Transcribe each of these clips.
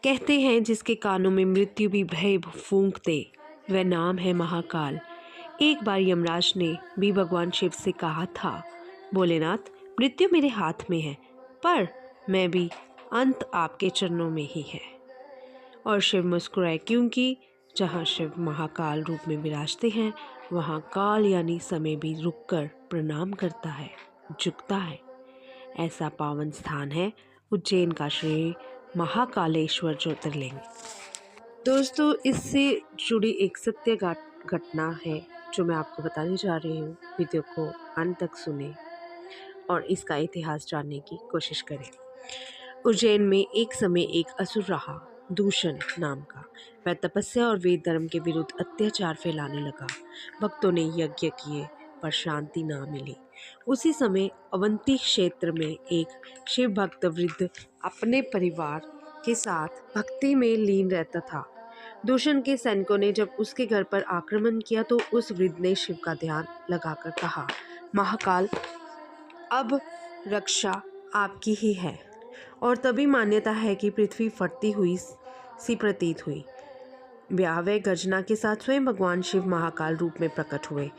कहते हैं जिसके कानों में मृत्यु भी भय फूंक दे, वह नाम है महाकाल। एक बार यमराज ने भी भगवान शिव से कहा था, भोलेनाथ मृत्यु मेरे हाथ में है, पर मैं भी अंत आपके चरणों में ही है। और शिव मुस्कुराए, क्योंकि जहाँ शिव महाकाल रूप में विराजते हैं वहाँ काल यानी समय भी रुककर प्रणाम करता है, झुकता है। ऐसा पावन स्थान है उज्जैन का श्री महाकालेश्वर ज्योतिर्लिंग। दोस्तों, इससे जुड़ी एक सत्य घटना है जो मैं आपको बताने जा रही हूँ। वीडियो को अंत तक सुने और इसका इतिहास जानने की कोशिश करें। उज्जैन में एक समय एक असुर रहा, दूषण नाम का। वह तपस्या और वेद धर्म के विरुद्ध अत्याचार फैलाने लगा। भक्तों ने यज्ञ किए पर शांति ना मिली। उसी समय अवंती क्षेत्र में एक शिव भक्त वृद्ध अपने परिवार के साथ भक्ति में लीन रहता था। दूषण के सैनिकों ने जब उसके घर पर आक्रमण किया तो उस वृद्ध ने शिव का ध्यान लगाकर कहा, महाकाल अब रक्षा आपकी ही है। और तभी मान्यता है कि पृथ्वी फटती हुई सी प्रतीत हुई। भयावह गर्जना के साथ स्वयं भगवान शिव महाकाल रूप में प्रकट हुए।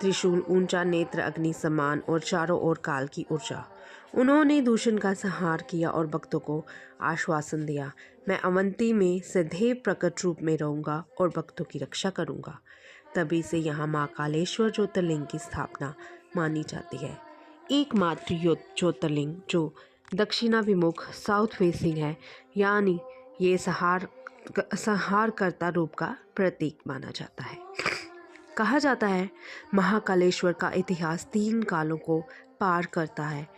त्रिशूल ऊंचा, नेत्र अग्नि समान और चारों ओर काल की ऊर्जा। उन्होंने दूषण का संहार किया और भक्तों को आश्वासन दिया, मैं अवंती में सदैव प्रकट रूप में रहूंगा और भक्तों की रक्षा करूंगा। तभी से यहाँ महाकालेश्वर ज्योतिर्लिंग की स्थापना मानी जाती है। एकमात्र ज्योतिर्लिंग जो दक्षिणाभिमुख साउथ फेसिंग है, यानी ये संहारकर्ता रूप का प्रतीक माना जाता है। कहा जाता है महाकालेश्वर का इतिहास 3 कालों को पार करता है,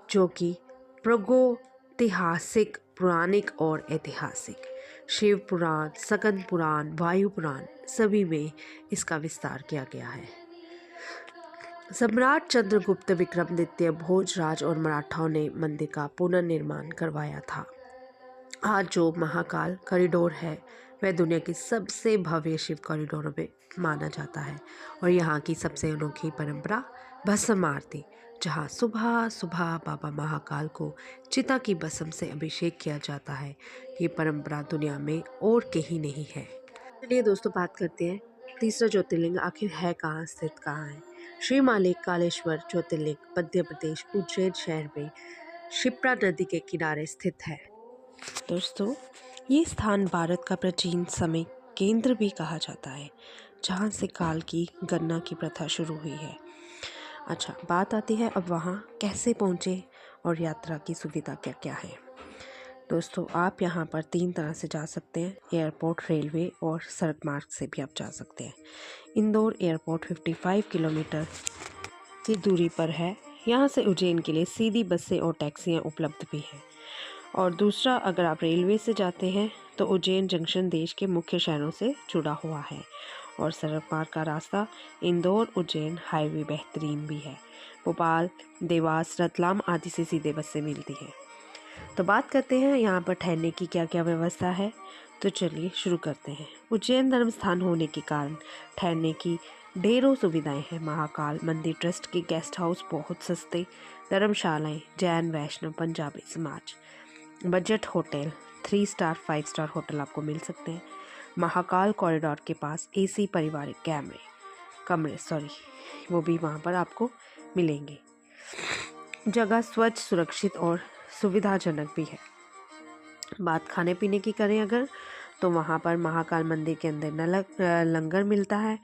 जो कि प्रागैतिहासिक, पौराणिक और ऐतिहासिक। शिव पुराण, स्कंद पुराण, वायु पुराण सभी में इसका विस्तार किया गया है। सम्राट चंद्रगुप्त विक्रमादित्य, भोजराज और मराठाओं ने मंदिर का पुनर्निर्माण करवाया था। आज जो महाकाल कॉरिडोर है वह दुनिया की सबसे भव्य शिव कॉरिडोरों में माना जाता है। और यहाँ की सबसे अनोखी परंपरा भस्म आरती, जहाँ सुबह सुबह बाबा महाकाल को चिता की भस्म से अभिषेक किया जाता है। ये परंपरा दुनिया में और कहीं नहीं है। चलिए दोस्तों, बात करते हैं तीसरा ज्योतिर्लिंग आखिर है कहाँ, स्थित कहाँ है। श्री महाकालेश्वर ज्योतिर्लिंग मध्य प्रदेश उज्जैन शहर में क्षिप्रा नदी के किनारे स्थित है। दोस्तों, ये स्थान भारत का प्राचीन समय केंद्र भी कहा जाता है, जहाँ से काल की गणना की प्रथा शुरू हुई है। अच्छा, बात आती है अब वहाँ कैसे पहुँचे और यात्रा की सुविधा क्या क्या है। दोस्तों, आप यहाँ पर 3 तरह से जा सकते हैं, एयरपोर्ट, रेलवे और सड़क मार्ग से भी आप जा सकते हैं। इंदौर एयरपोर्ट 55 किलोमीटर की दूरी पर है। यहाँ से उज्जैन के लिए सीधी बसें और टैक्सियाँ उपलब्ध भी हैं। और दूसरा, अगर आप रेलवे से जाते हैं तो उज्जैन जंक्शन देश के मुख्य शहरों से जुड़ा हुआ है। और सड़क मार्ग का रास्ता इंदौर उज्जैन हाईवे बेहतरीन भी है। भोपाल, देवास, रतलाम आदि से सीधे बसें मिलती हैं। तो बात करते हैं यहाँ पर ठहरने की क्या क्या व्यवस्था है। तो चलिए शुरू करते हैं। उज्जैन धर्म स्थान होने के कारण ठहरने की ढेरों सुविधाएं हैं। महाकाल मंदिर ट्रस्ट के गेस्ट हाउस बहुत सस्ते, धर्मशालाएं, जैन, वैष्णव, पंजाबी समाज, budget hotel, 3 star 5 star hotel आपको मिल सकते हैं। महाकाल कॉरिडोर के पास एसी पारिवारिक कमरे वो भी वहाँ पर आपको मिलेंगे। जगह स्वच्छ, सुरक्षित और सुविधाजनक भी है। बात खाने पीने की करें अगर, तो वहाँ पर महाकाल मंदिर के अंदर लंगर मिलता है।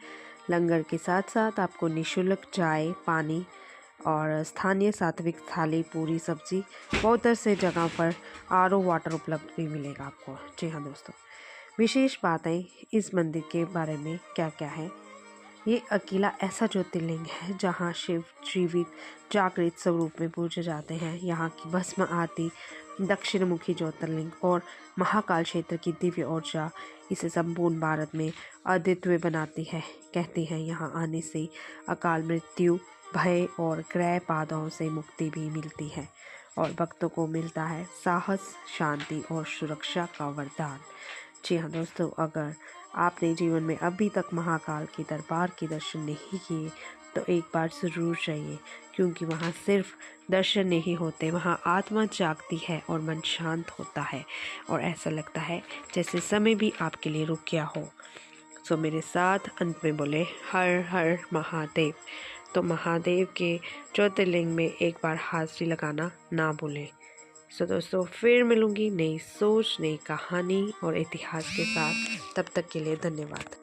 लंगर के साथ साथ आपको निःशुल्क चाय, पानी और स्थानीय सात्विक थाली, पूरी, सब्जी, बहुत से जगह पर आरओ वाटर उपलब्ध भी मिलेगा आपको। जी हाँ दोस्तों, विशेष बातें इस मंदिर के बारे में क्या क्या है। ये अकेला ऐसा ज्योतिर्लिंग है जहाँ शिव जीवित जागृत स्वरूप में पूजे जाते हैं। यहाँ की भस्म आरती दक्षिणमुखी ज्योतिर्लिंग और महाकाल क्षेत्र की दिव्य ऊर्जा इसे संपूर्ण भारत में अद्वितीय बनाती है। कहते हैं यहाँ आने से अकाल मृत्यु, भय और ग्रह बाधाओं से मुक्ति भी मिलती है और भक्तों को मिलता है साहस, शांति और सुरक्षा का वरदान। जी हाँ दोस्तों, अगर आपने जीवन में अभी तक महाकाल के दरबार के दर्शन नहीं किए तो एक बार ज़रूर जाइए, क्योंकि वहाँ सिर्फ दर्शन नहीं होते, वहाँ आत्मा जागती है और मन शांत होता है और ऐसा लगता है जैसे समय भी आपके लिए रुक गया हो। सो मेरे साथ अंत में बोले हर हर महादेव। तो महादेव के ज्योतिर्लिंग में एक बार हाजिरी लगाना ना भूलें। सो दोस्तों, फिर मिलूंगी नई सोच, नई कहानी और इतिहास के साथ। तब तक के लिए धन्यवाद।